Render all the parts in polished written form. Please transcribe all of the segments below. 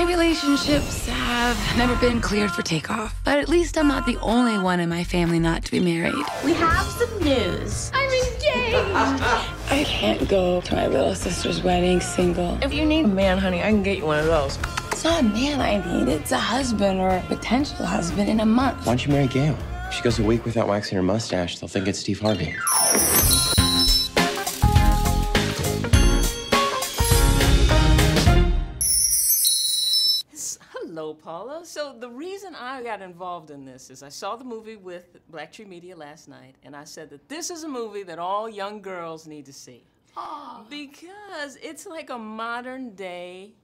My relationships have never been cleared for takeoff, but at least I'm not the only one in my family not to be married. We have some news. I'm engaged. I can't go to my little sister's wedding single. If you need a man, honey, I can get you one of those. It's not a man I need, it's a husband or a potential husband in a month. Why don't you marry Gail? If she goes a week without waxing her mustache, they'll think it's Steve Harvey. Hello, Paula. So the reason I got involved in this is I saw the movie with BlackTree Media last night, and I said that this is a movie that all young girls need to see. Oh. Because it's like a modern-day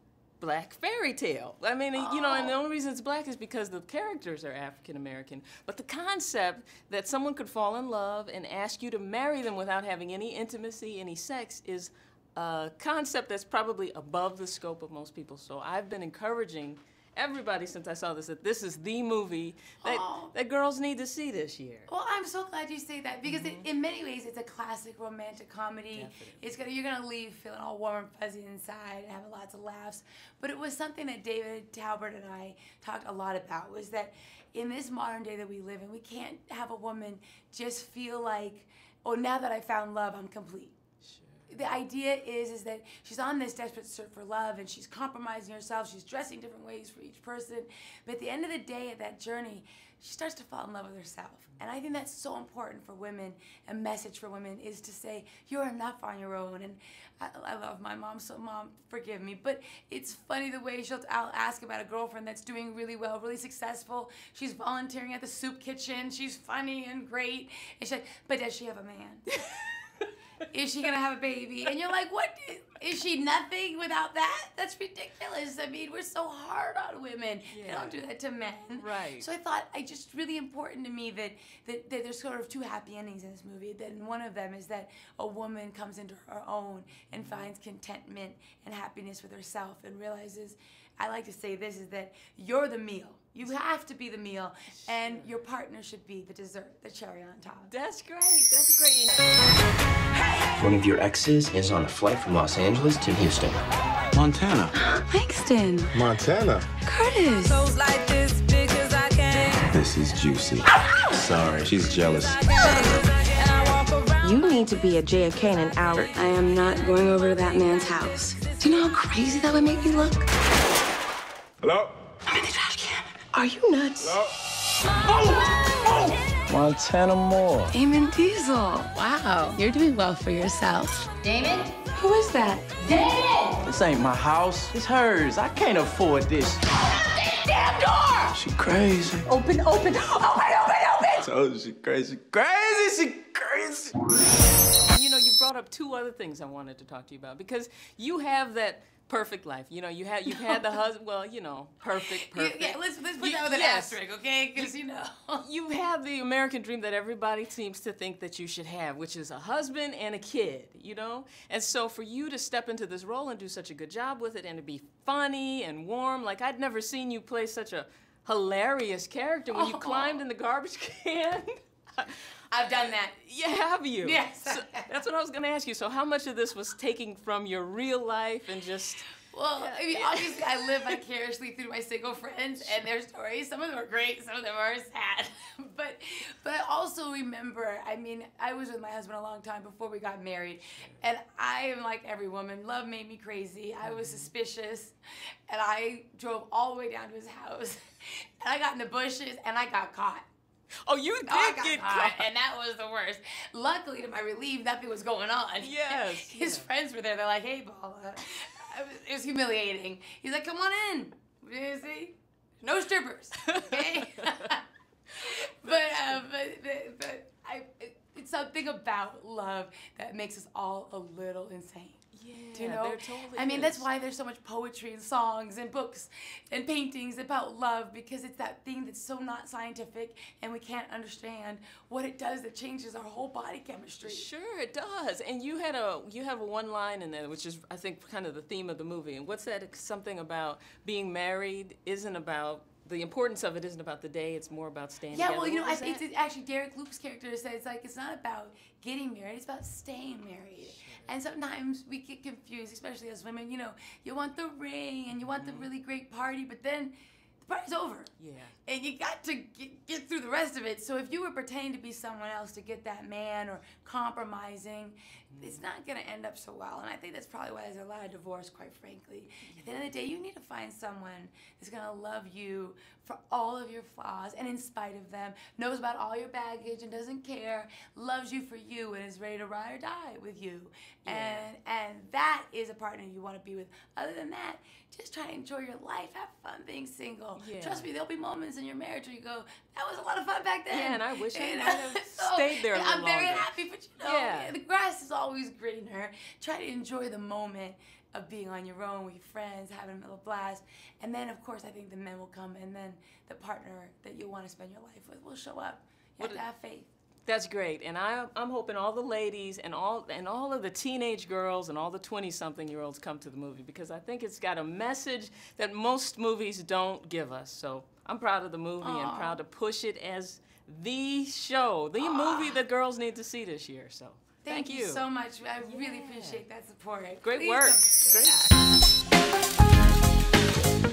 black fairy tale. I mean, you know, and the only reason it's black is because the characters are African-American. But the concept that someone could fall in love and ask you to marry them without having any intimacy, any sex, is a concept that's probably above the scope of most people. So I've been encouraging everybody since I saw this that this is the movie that girls need to see this year. Well, I'm so glad you say that because in many ways it's a classic romantic comedy. Definitely. You're gonna leave feeling all warm and fuzzy inside and have lots of laughs. But it was something that David Talbert and I talked a lot about, was that in this modern day that we live in, we can't have a woman just feel like, oh, now that I found love, I'm complete. The idea is that she's on this desperate search for love and she's compromising herself, she's dressing different ways for each person, but at the end of the day, at that journey, she starts to fall in love with herself. And I think that's so important for women. A message for women is to say, you're enough on your own. And I love my mom, so Mom, forgive me. But it's funny the way I'll ask about a girlfriend that's doing really well, really successful. She's volunteering at the soup kitchen. She's funny and great. And she's like, but does she have a man? Is she gonna have a baby? And you're like, what? Is she nothing without that? That's ridiculous. I mean, we're so hard on women. Yeah. They don't do that to men. Right. So I thought it's just really important to me that there's sort of two happy endings in this movie. Then one of them is that a woman comes into her own and finds contentment and happiness with herself and realizes, I like to say this, is that you're the meal. You have to be the meal, and your partner should be the dessert, the cherry on top. That's great. That's great. One of your exes is on a flight from Los Angeles to Houston. Montana. Langston. Montana. Curtis. This is juicy. Sorry, she's jealous. You need to be at JFK in an hour. I am not going over to that man's house. Do you know how crazy that would make me look? Hello? I'm in the trash can. Are you nuts? Montana Moore. Damon Diesel. Wow, you're doing well for yourself. Damon? Who is that? Damon! This ain't my house. It's hers. I can't afford this. Damn door! She crazy. Open, open, open, open, open! Told you she crazy. Crazy, she crazy. You know, you brought up two other things I wanted to talk to you about because you have that perfect life. You know, you've had the husband. Well, you know, perfect. Yeah, let's put that with an asterisk, okay? Because you know, you have the American dream that everybody seems to think that you should have, which is a husband and a kid. You know, and so for you to step into this role and do such a good job with it, and to be funny and warm, like I'd never seen you play such a hilarious character when you climbed in the garbage can. I've done that. Yeah, have you? Yes. So, that's what I was going to ask you. So how much of this was taking from your real life and just... Well, I mean, obviously I live vicariously through my single friends and their stories. Some of them are great, some of them are sad. But I also remember, I mean, I was with my husband a long time before we got married. And I am like every woman. Love made me crazy. I was suspicious. And I drove all the way down to his house. And I got in the bushes and I got caught. Oh, you did get caught. And that was the worst. Luckily, to my relief, nothing was going on. Yes. His friends were there. They're like, hey, Paula. It was humiliating. He's like, come on in. You see? No strippers. Okay? but it's something about love that makes us all a little insane. Yeah, Do you know? there totally I mean, is. that's why there's so much poetry and songs and books and paintings about love, because it's that thing that's so not scientific and we can't understand what it does that changes our whole body chemistry. Sure, it does. And you have a one line in there, which is, I think, kind of the theme of the movie. And what's that? It's something about being married isn't about... The importance of it isn't about the day, it's more about staying together. Yeah, well, you know, it's actually Derek Luke's character says, like, it's not about getting married, it's about staying married. And sometimes we get confused, especially as women. You know, you want the ring and you want the really great party, but then the party's over. Yeah. And you got to get through the rest of it. So if you were pretending to be someone else to get that man or compromising, it's not going to end up so well. And I think that's probably why there's a lot of divorce, quite frankly. At the end of the day, you need to find someone that's going to love you for all of your flaws and in spite of them, knows about all your baggage and doesn't care, loves you for you and is ready to ride or die with you. Yeah. And that is a partner you want to be with. Other than that, just try to enjoy your life. Have fun being single. Yeah. Trust me, there'll be moments in your marriage where you go, that was a lot of fun back then. Yeah, and I wish I You might know? have stayed there a little I'm very longer. happy, but you know, Yeah. the grass is always greener. Try to enjoy the moment of being on your own with your friends, having a little blast. And then, of course, I think the men will come, and then the partner that you want to spend your life with will show up. You have to have faith. That's great, and I'm hoping all the ladies and all of the teenage girls and all the 20-something-year-olds come to the movie, because I think it's got a message that most movies don't give us. So I'm proud of the movie and proud to push it as the show, the movie that girls need to see this year. So Thank you so much. I really appreciate that support. Great Please work. don't forget that.